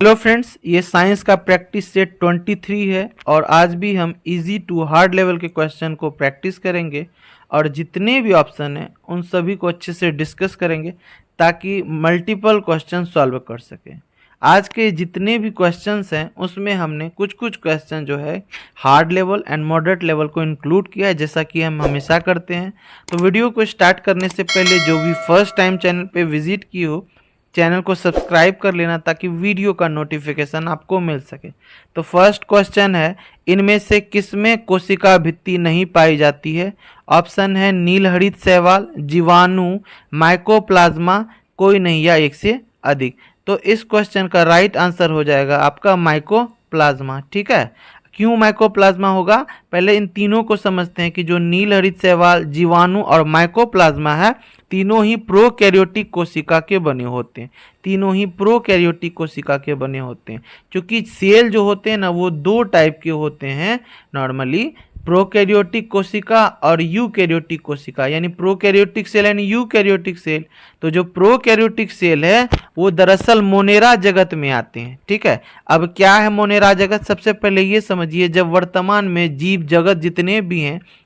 Hello friends, ये science का practice set 23 है और आज भी हम इजी टू हार्ड लेवल के क्वेश्चन को प्रैक्टिस करेंगे और जितने भी ऑप्शन हैं उन सभी को अच्छे से डिस्कस करेंगे ताकि मल्टीपल क्वेश्चन सॉल्व कर सकें। आज के जितने भी क्वेश्चंस हैं उसमें हमने कुछ कुछ क्वेश्चन जो है hard level and moderate level को इंक्लूड किया है, जैसा कि हम हमेशा करते हैं। तो वीडियो को स्टार्ट करने से पहले जो भी फर्स्ट टाइम चैनल पे विजिट की हो, चैनल को सब्सक्राइब कर लेना ताकि वीडियो का नोटिफिकेशन आपको मिल सके। तो फर्स्ट क्वेश्चन है, इनमें से किसमें कोशिका भित्ति नहीं पाई जाती है? ऑप्शन है नीलहरित शैवाल, जीवाणु, माइकोप्लाज्मा, कोई नहीं या एक से अधिक। तो इस क्वेश्चन का राइट आंसर हो जाएगा आपका माइकोप्लाज्मा। ठीक है, क्यों माइकोप्लाज्मा होगा, पहले इन तीनों को समझते हैं कि जो नीलहरित शैवाल, जीवाणु और माइकोप्लाज्मा है, तीनों ही प्रोकैरियोटिक कोशिका के बने होते हैं। तीनों ही प्रोकैरियोटिक कोशिका के बने होते हैं। क्योंकि सेल जो होते हैं ना, वो दो टाइप के होते हैं नॉर्मली, प्रोकैरियोटिक कोशिका और यूकैरियोटिक कोशिका, यानी प्रोकैरियोटिक सेल यानी यूकैरियोटिक सेल। तो जो प्रोकैरियोटिक सेल है वो दरअसल मोनेरा जगत में आते हैं। ठीक है, अब क्या है मोनेरा जगत? सबसे पहले ये समझिए, जब वर्तमान में जीव जगत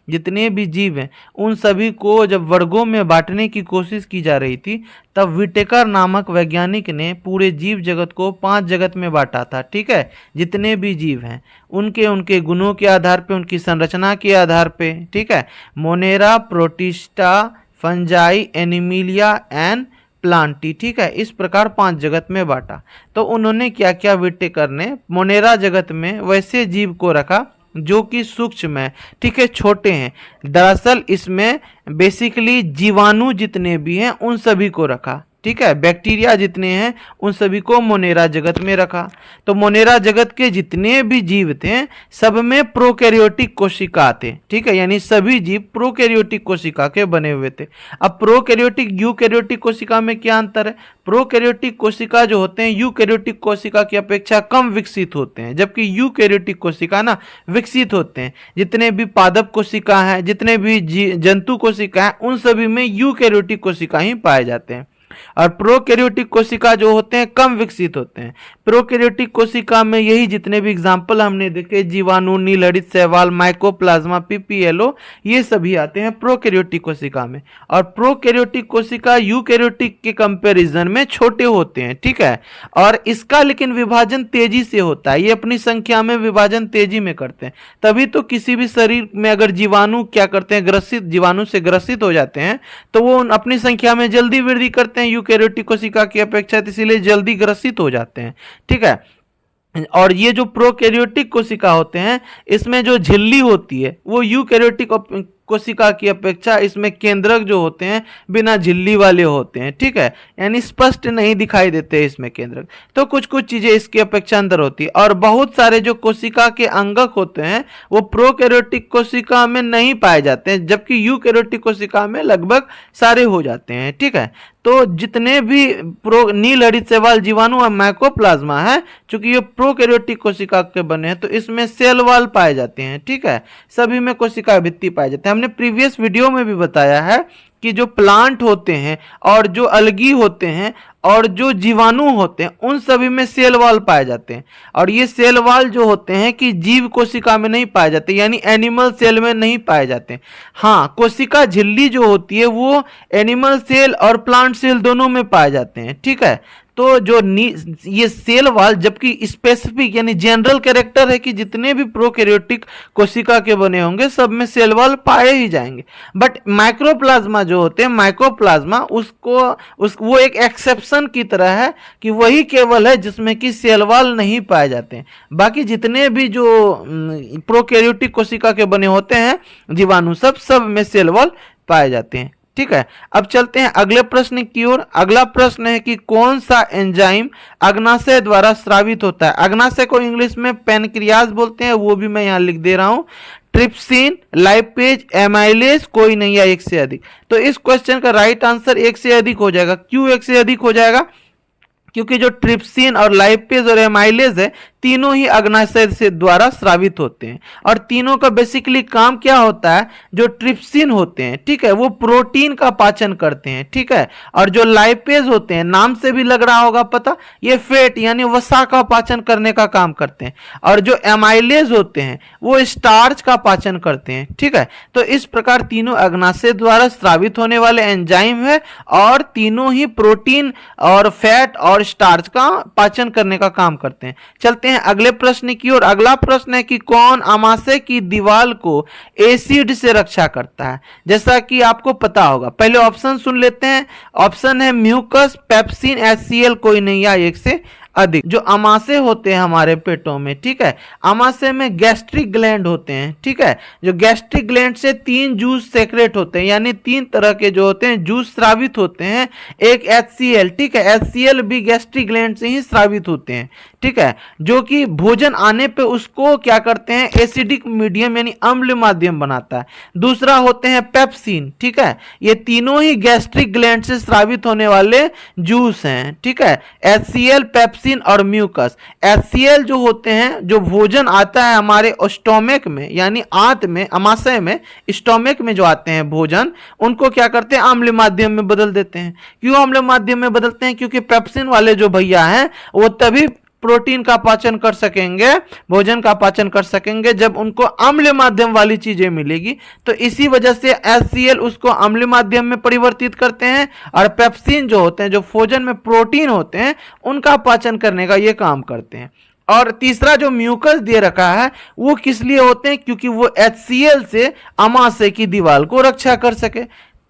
जितने भी जीव हैं उन सभी को जब वर्गों में बांटने की कोशिश की जा रही थी, तब विटेकर नामक वैज्ञानिक ने पूरे जीव जगत को 5 जगत में बांटा था। ठीक है, जितने भी जीव हैं उनके उनके गुणों के आधार पे, उनकी संरचना के आधार पे। ठीक है, Monera, protista, fungi, Animalia and Plantae. ठीक है, इस प्रकार 5 जगत में बांटा। तो उन्होंने क्या किया, विटेकर ने मोनेरा जगत में वैसे जीव को रखा जो कि सूक्ष्म है, ठीक है, छोटे हैं। दरअसल इसमें बेसिकली जीवाणु जितने भी हैं उन सभी को रखा। ठीक है, बैक्टीरिया जितने हैं उन सभी को मोनेरा जगत में रखा। तो मोनेरा जगत के जितने भी जीव थे सब में प्रोकैरियोटिक कोशिका थे। ठीक है, यानी सभी जीव प्रोकैरियोटिक कोशिका के बने हुए थे। अब प्रोकैरियोटिक यूकैरियोटिक कोशिका में क्या अंतर है? प्रोकैरियोटिक कोशिका जो होते हैं यूकैरियोटिक कोशिका की अपेक्षा कम विकसित होते हैं, जबकि यूकैरियोटिक कोशिका ना विकसित होते हैं। जितने भी पादप कोशिका हैं, जितने भी जंतु कोशिका हैं, उन सभी में यूकैरियोटिक कोशिका ही पाए जाते हैं। और प्रोकैरियोटिक कोशिका जो होते हैं कम विकसित होते हैं। प्रोकैरियोटिक कोशिका में यही जितने भी एग्जाम्पल हमने देखे, जीवाणु, नीलहरित शैवाल, माइकोप्लाज्मा, पीपीएलओ, ये सभी आते हैं प्रोकैरियोटिक कोशिका में। और प्रोकैरियोटिक कोशिका यूकैरियोटिक के कंपैरिजन में छोटे होते हैं। ठीक है, और इसका लेकिन विभाजन तेजी से होता है, ये अपनी संख्या में विभाजन तेजी में करते हैं। तभी तो किसी भी शरीर में अगर जीवाणु क्या करते हैं, ग्रसित, जीवाणु से ग्रसित हो जाते हैं, तो वो अपनी संख्या में जल्दी वृद्धि करते हैं यूकैरियोटिक कोशिका की अपेक्षा, इसीलिए जल्दी ग्रसित हो जाते हैं। ठीक है, और ये जो प्रोकैरियोटिक कोशिका होते हैं इसमें जो झिल्ली होती है वो यूकैरियोटिक कोशिका की अपेक्षा इसमें केंद्रक जो होते हैं बिना झिल्ली वाले होते हैं। ठीक है, यानी स्पष्ट नहीं दिखाई देते इसमें केंद्रक। तो कुछ कुछ चीजें इसकी अपेक्षा अंदर होती है। और बहुत सारे जो कोशिका के अंगक होते हैं वो प्रोकैरियोटिक कोशिका में नहीं पाए जाते हैं, जबकि यूकैरियोटिक कोशिका में लगभग सारे हो जाते हैं। ठीक है, तो जितने भी नीलहरित शैवाल, जीवाणु और माइकोप्लाज्मा है, चूंकि ये प्रोकैरियोटिक कोशिका के बने हैं तो इसमें सेल वॉल पाए जाते हैं। ठीक है, सभी में कोशिका भित्ति पाए जाते हैं। हमने प्रीवियस वीडियो में भी बताया है कि जो प्लांट होते हैं और जो अलगी होते हैं और जो जीवाणु होते हैं उन सभी में सेल वॉल पाए जाते हैं। और ये सेल वॉल जो होते हैं कि जीव कोशिका में नहीं पाए जाते, यानी एनिमल सेल में नहीं पाए जाते। हाँ, कोशिका झिल्ली जो होती है वो एनिमल सेल और प्लांट सेल दोनों में पाए जाते हैं। ठीक है, तो जो ये सेल वॉल जबकि स्पेसिफिक यानी जनरल कैरेक्टर है कि जितने भी प्रोकैरियोटिक कोशिका के बने होंगे सब में सेल वॉल पाए ही जाएंगे। बट माइक्रोप्लाज्मा जो होते हैं, माइक्रोप्लाज्मा वो एक एक्सेप्शन की तरह है कि वही केवल है जिसमें कि सेल वॉल नहीं पाए जाते हैं। बाकी जितने भी जो प्रोकैरियोटिक कोशिका के बने होते हैं जीवाणु, सब में सेल वॉल पाए जाते हैं। ठीक है, अब चलते हैं अगले प्रश्न की ओर। अगला प्रश्न है कि कौन सा एंजाइम अग्नाशय द्वारा स्रावित होता है? अग्नाशय को इंग्लिश में पैनक्रियाज बोलते हैं, वो भी मैं यहां लिख दे रहा हूं। ट्रिप्सिन, लाइपेज, एमाइलेज, कोई नहीं या एक से अधिक। तो इस क्वेश्चन का राइट आंसर एक से अधिक हो जाएगा। क्यों एक से अधिक हो जाएगा? क्योंकि जो ट्रिप्सिन और लाइपेज और एमाइलेज है तीनों ही अग्नाशय से द्वारा स्रावित होते हैं। और तीनों का बेसिकली काम क्या होता है, जो ट्रिप्सिन होते हैं, ठीक है, वो प्रोटीन का पाचन करते हैं, ठीक है। और जो लाइपेज होते हैं, नाम से भी लग रहा होगा पता, ये फैट यानी वसा का पाचन करने का काम करते हैं। और जो एमाइलेज होते हैं वो स्टार्च का पाचन करते हैं, ठीक है। तो इस प्रकार तीनों अग्नाशय द्वारा स्रावित होने वाले एंजाइम है और तीनों ही प्रोटीन और फैट और स्टार्च का पाचन करने का काम करते हैं। चलते हैं अगले प्रश्न की ओर। अगला प्रश्न है कि कौन आमाशय की दीवार को एसिड से रक्षा करता है। जैसा कि आपको पता होगा, पहले ऑप्शन सुन लेते हैं। ऑप्शन है म्यूकस, पेप्सिन, HCl, कोई नहीं या एक से अधिक। जो आमाशय होते हैं हमारे पेटों में, ठीक है, आमाशय में गैस्ट्रिक ग्लैंड होते हैं, ठीक है। जो गैस्ट्रिक ग्लैंड से 3 जूस सेक्रेट होते हैं, यानी 3 तरह के जो होते हैं जूस स्रावित होते हैं। एक HCl, ठीक है, HCl भी गैस्ट्रिक ग्लैंड से ही स्रावित होते हैं, ठीक है, जो कि भोजन आने पे उसको क्या करते हैं, एसिडिक मीडियम यानी अम्ल माध्यम बनाता है। दूसरा होते हैं पेप्सिन, ठीक है, ये तीनों ही गैस्ट्रिक ग्लैंड से स्रावित होने वाले जूस हैं, ठीक है। HCl, पेप्सिन और म्यूकस। HCl जो होते हैं, जो भोजन आता है हमारे स्टोमक में यानी आंत में, आमाशय में, स्टोमक में जो आते हैं भोजन, उनको क्या करते हैं, अम्ल माध्यम में बदल देते हैं। क्यों अम्ल माध्यम में बदलते हैं, क्योंकि पेप्सिन वाले जो भैया हैं वो तभी प्रोटीन का पाचन कर सकेंगे, भोजन का पाचन कर सकेंगे, जब उनको अम्ल माध्यम वाली चीजें मिलेगी। तो इसी वजह से HCl उसको अम्ल माध्यम में परिवर्तित करते हैं और पेप्सिन जो होते हैं, जो भोजन में प्रोटीन होते हैं, उनका पाचन करने का ये काम करते हैं। और तीसरा जो म्यूकस दे रखा है वो किस लिए होते हैं, क्योंकि वो HCl से आमाशय की दीवार को रक्षा कर सके,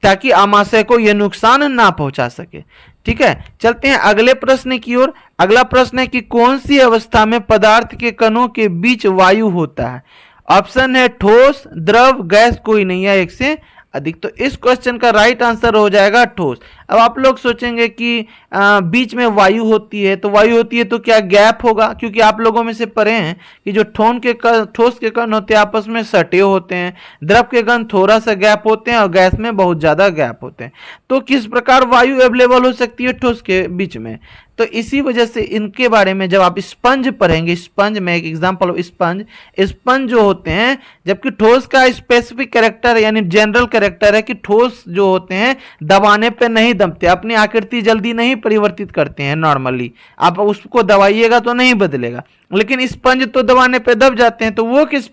ताकि आमाशय को यह नुकसान ना पहुंचा सके, ठीक है। चलते हैं अगले प्रश्न की ओर। अगला प्रश्न है कि कौन सी अवस्था में पदार्थ के कणों के बीच वायु होता है। ऑप्शन है ठोस, द्रव, गैस, कोई नहीं है एक से अधिक। तो इस क्वेश्चन का राइट आंसर हो जाएगा ठोस। अब आप लोग सोचेंगे कि बीच में वायु होती है, तो वायु होती है तो क्या गैप होगा, क्योंकि आप लोगों में से पढ़े हैं कि जो ठोस के कण होते हैं आपस में सटे होते हैं, द्रव के कण थोड़ा सा गैप होते हैं और गैस में बहुत ज्यादा गैप होते हैं। तो किस प्रकार वायु अवेलेबल हो सकती है ठोस के बीच में, तो इसी वजह से इनके बारे में जब आप स्पंज पढ़ेंगे, स्पंज में एक एग्जांपल ऑफ स्पंज, स्पंज जो होते हैं, जबकि ठोस का स्पेसिफिक कैरेक्टर यानी जनरल कैरेक्टर है कि ठोस जो होते हैं दबाने पे नहीं दबते, अपनी आकृति जल्दी नहीं परिवर्तित करते हैं। नॉर्मली आप उसको दबाइएगा तो नहीं बदलेगा, लेकिन स्पंज तो दबाने पे दब जाते हैं। तो वो किस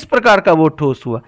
प्रकार का वो ठोस हुआ,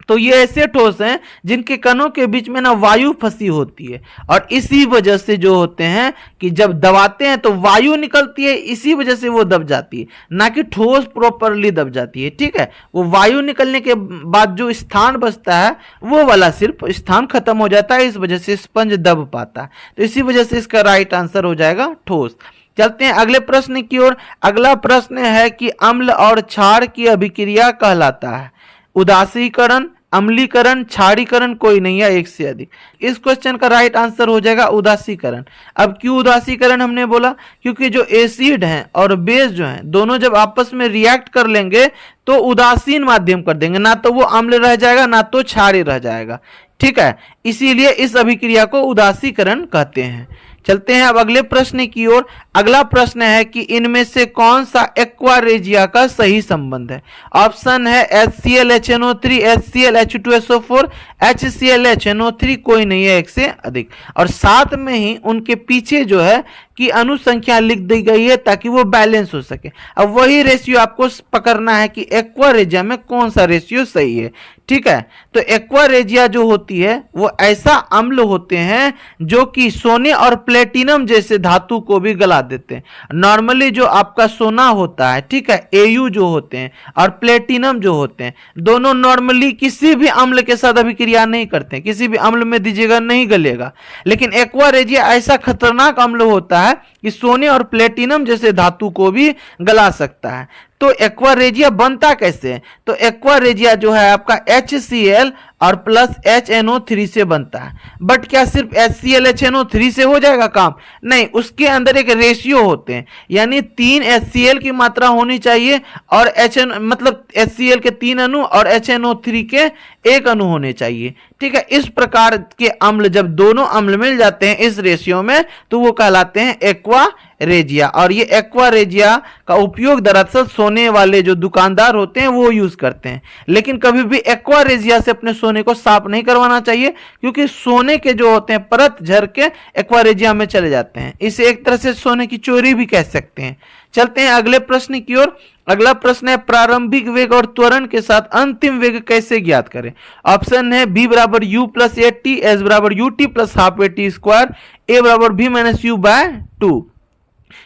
तो ये ऐसे ठोस हैं जिनके कणों के बीच में ना वायु फंसी होती है, और इसी वजह से जो होते हैं कि जब दबाते हैं तो वायु निकलती है, इसी वजह से वो दब जाती है, ना कि ठोस प्रॉपरली दब जाती है, ठीक है। वो वायु निकलने के बाद जो स्थान बचता है वो वाला सिर्फ स्थान खत्म हो जाता है, इस वजह से स्पंज दब पाता है। तो इसी वजह से इसका राइट आंसर हो जाएगा ठोस। चलते हैं अगले प्रश्न की ओर। अगला प्रश्न है कि अम्ल और क्षार की अभिक्रिया कहलाता है उदासीकरण, अम्लीकरण, क्षारीकरण, कोई नहीं है एक से अधिक। इस क्वेश्चन का राइट आंसर हो जाएगा उदासीकरण। अब क्यों उदासीकरण हमने बोला, क्योंकि जो एसिड हैं और बेस जो हैं दोनों जब आपस में रिएक्ट कर लेंगे तो उदासीन माध्यम कर देंगे, ना तो वो अम्ल रह जाएगा ना तो क्षारीय रह जाएगा, ठीक है। इसीलिए इस अभिक्रिया को उदासीकरण कहते हैं। चलते हैं अब अगले प्रश्न की ओर। अगला प्रश्न है कि इनमें से कौन सा एक्वा रेजिया का सही संबंध है। ऑप्शन है HClHNO3, HClH2SO4, HClHNO3, कोई नहीं है एक से अधिक। और साथ में ही उनके पीछे जो है कि अनुसंख्या लिख दी गई है ताकि वो बैलेंस हो सके। अब वही रेशियो आपको पकड़ना है कि एक्वा रेजिया में कौन सा रेशियो सही है, ठीक है। तो एक्वा रेजिया जो होती है वो ऐसा अम्ल होते हैं जो कि सोने और प्लेटिनम जैसे धातु को भी गला देते हैं। नॉर्मली जो आपका सोना होता है, ठीक है, Au जो होते हैं और प्लेटिनम जो होते हैं, दोनों नॉर्मली किसी भी अम्ल के साथ अभिक्रिया नहीं करते हैं, किसी भी अम्ल में दीजिएगा नहीं गलेगा। लेकिन एक्वा रेजिया ऐसा खतरनाक अम्ल होता है कि सोने और प्लेटिनम जैसे धातु को भी गला सकता है। तो एक्वा रेजिया बनता कैसे है, तो एक्वा रेजिया जो है आपका HCl और प्लस HNO3 से बनता है। बट क्या सिर्फ HClHNO3 से हो जाएगा काम, नहीं, उसके अंदर एक रेशियो होते हैं, यानी 3 HCl की मात्रा होनी चाहिए और मतलब HCl के 3 अणु और HNO3 के 1 अणु होने चाहिए, ठीक है। इस प्रकार के अम्ल जब दोनों अम्ल मिल जाते हैं इस रेशियो में तो वो कहलाते हैं एक्वा रेजिया। और ये एक्वा रेजिया का उपयोग दरअसल सोने वाले जो दुकानदार होते हैं वो यूज करते हैं। लेकिन कभी भी एक्वा रेजिया से अपने सोने को साफ नहीं करवाना चाहिए, क्योंकि सोने के जो होते हैं परत झर के एक्वा रेजिया में चले जाते हैं। इसे एक तरह से सोने की चोरी भी कह सकते हैं। चलते हैं अगले प्रश्न की ओर। अगला प्रश्न है प्रारंभिक वेग और त्वरण के साथ अंतिम वेग कैसे ज्ञात करें। ऑप्शन है बी बराबर u plus a t, s बराबर u t plus half a t square, a बराबर बी माइनस यू बाय 2,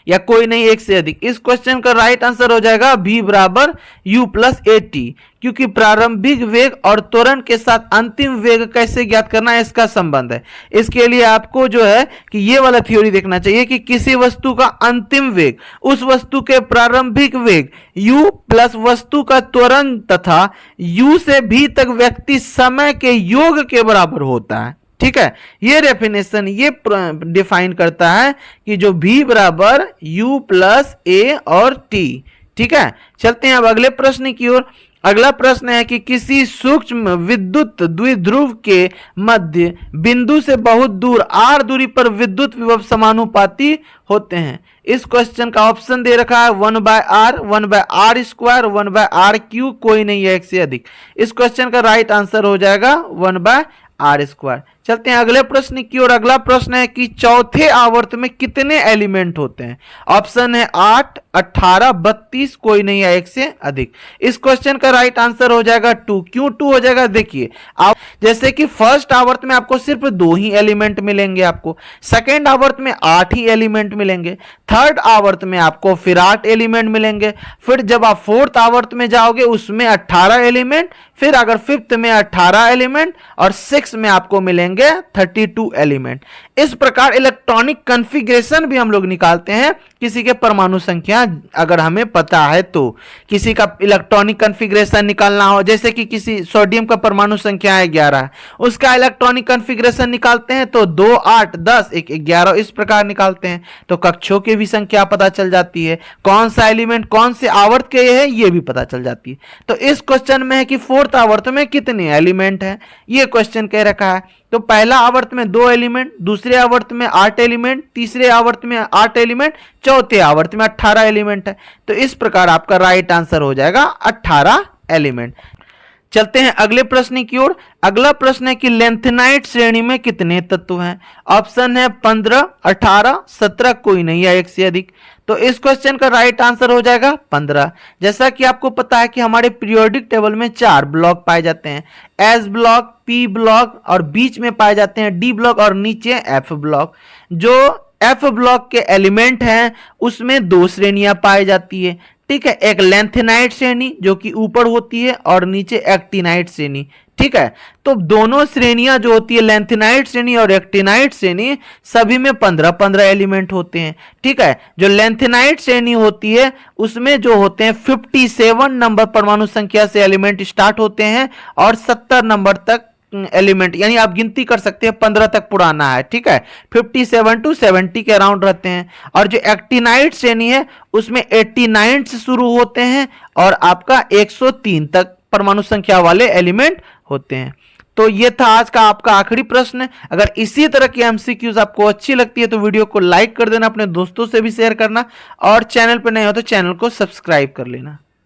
या कोई नहीं एक से अधिक। इस क्वेश्चन का राइट आंसर हो जाएगा बी बराबर यू प्लस ए टी, क्योंकि प्रारंभिक वेग और त्वरण के साथ अंतिम वेग कैसे ज्ञात करना है इसका संबंध है। इसके लिए आपको जो है कि ये वाला थ्योरी देखना चाहिए कि किसी वस्तु का अंतिम वेग उस वस्तु के प्रारंभिक वेग u प्लस वस्तु का त्वरण तथा u से भी तक व्यक्ति समय के योग के बराबर होता है। ठीक है, ये डेफिनेशन ये डिफाइन करता है कि जो v बराबर u प्लस a और t। ठीक है, चलते हैं अब अगले प्रश्न की ओर। अगला प्रश्न है कि किसी सूक्ष्म विद्युत द्विध्रुव के मध्य बिंदु से बहुत दूर r दूरी पर विद्युत विभव समानुपाती होते हैं। इस क्वेश्चन का ऑप्शन दे रखा है 1/r, 1/r square, 1/r Q, कोई नहीं है एक से अधिक। इस क्वेश्चन का राइट आंसर हो जाएगा 1/r स्क्वायर। चलते हैं अगले प्रश्न की ओर। अगला प्रश्न है कि चौथे आवर्त में कितने एलिमेंट होते हैं। ऑप्शन है 8, 18, 32, कोई नहीं है एक से अधिक। इस क्वेश्चन का राइट आंसर हो जाएगा 2। क्यों 2 हो जाएगा, देखिए जैसे कि फर्स्ट आवर्त में आपको सिर्फ 2 ही एलिमेंट मिलेंगे, आपको सेकेंड आवर्त में 8 ही एलिमेंट मिलेंगे, थर्ड आवर्त में आपको फिर 8 एलिमेंट मिलेंगे, फिर जब आप फोर्थ आवर्त में जाओगे उसमें 18 एलिमेंट, फिर अगर फिफ्थ में 18 एलिमेंट और सिक्स में आपको मिलेंगे 32 एलिमेंट। इस प्रकार इलेक्ट्रॉनिक कॉन्फ़िगरेशन भी हम लोग निकालते हैं किसी के परमाणु संख्या अगर हमें पता है तो। किसी का इलेक्ट्रॉनिक कॉन्फ़िगरेशन निकालना हो, जैसे कि किसी सोडियम का परमाणु संख्या है 11, उसका इलेक्ट्रॉनिक कॉन्फ़िगरेशन निकालते हैं तो 2, 8, 10, 1, 11 इस प्रकार निकालते हैं। तो कक्षों की भी संख्या पता चल जाती है, कौन सा एलिमेंट कौन से आवर्त के है ये भी पता चल जाती है। तो इस क्वेश्चन में है कि फोर्थ आवर्त में कितने एलिमेंट हैं, ये क्वेश्चन कह रखा है। तो पहला आवर्त में 2 एलिमेंट, दूसरे आवर्त में 8 एलिमेंट, तीसरे आवर्त में 8 एलिमेंट, चौथे आवर्त में 18 एलिमेंट है। तो इस प्रकार आपका राइट आंसर हो जाएगा 18 एलिमेंट। चलते हैं अगले प्रश्न की ओर। अगला प्रश्न है कि लेंथेनाइट श्रेणी में कितने तत्व हैं। ऑप्शन है 15, 18, 17, कोई नहीं है एक से अधिक। तो इस क्वेश्चन का राइट आंसर हो जाएगा 15। जैसा कि आपको पता है कि हमारे पीरियोडिक टेबल में 4 ब्लॉक पाए जाते हैं, एस ब्लॉक, पी ब्लॉक और बीच में पाए जाते हैं डी ब्लॉक और नीचे एफ ब्लॉक। जो एफ ब्लॉक के एलिमेंट हैं उसमें 2 श्रेणियां पाई जाती है। ठीक है, एक लेंथेनाइट श्रेणी जो कि ऊपर होती है और नीचे एक्टिनाइट श्रेणी। ठीक है, तो दोनों श्रेणियां जो होती है लेंथेनाइट श्रेणी और एक्टिनाइट श्रेणी सभी में 15-15 एलिमेंट होते हैं। ठीक है, जो लेंथेनाइट श्रेणी होती है उसमें जो होते हैं 57 नंबर परमाणु संख्या से एलिमेंट स्टार्ट होते हैं और 70 नंबर तक एलिमेंट, यानी आप गिनती कर सकते हैं 15 तक पुराना है। ठीक है, 57 to 70 के अराउंड रहते हैं। और जो एक्टिनाइट श्रेणी है उसमें 89 से शुरू होते हैं और आपका 103 तक परमाणु संख्या वाले एलिमेंट होते हैं। तो ये था आज का आपका आखिरी प्रश्न। अगर इसी तरह की एमसीक्यूज आपको अच्छी लगती है तो वीडियो को लाइक कर देना, अपने दोस्तों से भी शेयर करना और चैनल पर नए हो तो चैनल को सब्सक्राइब कर लेना।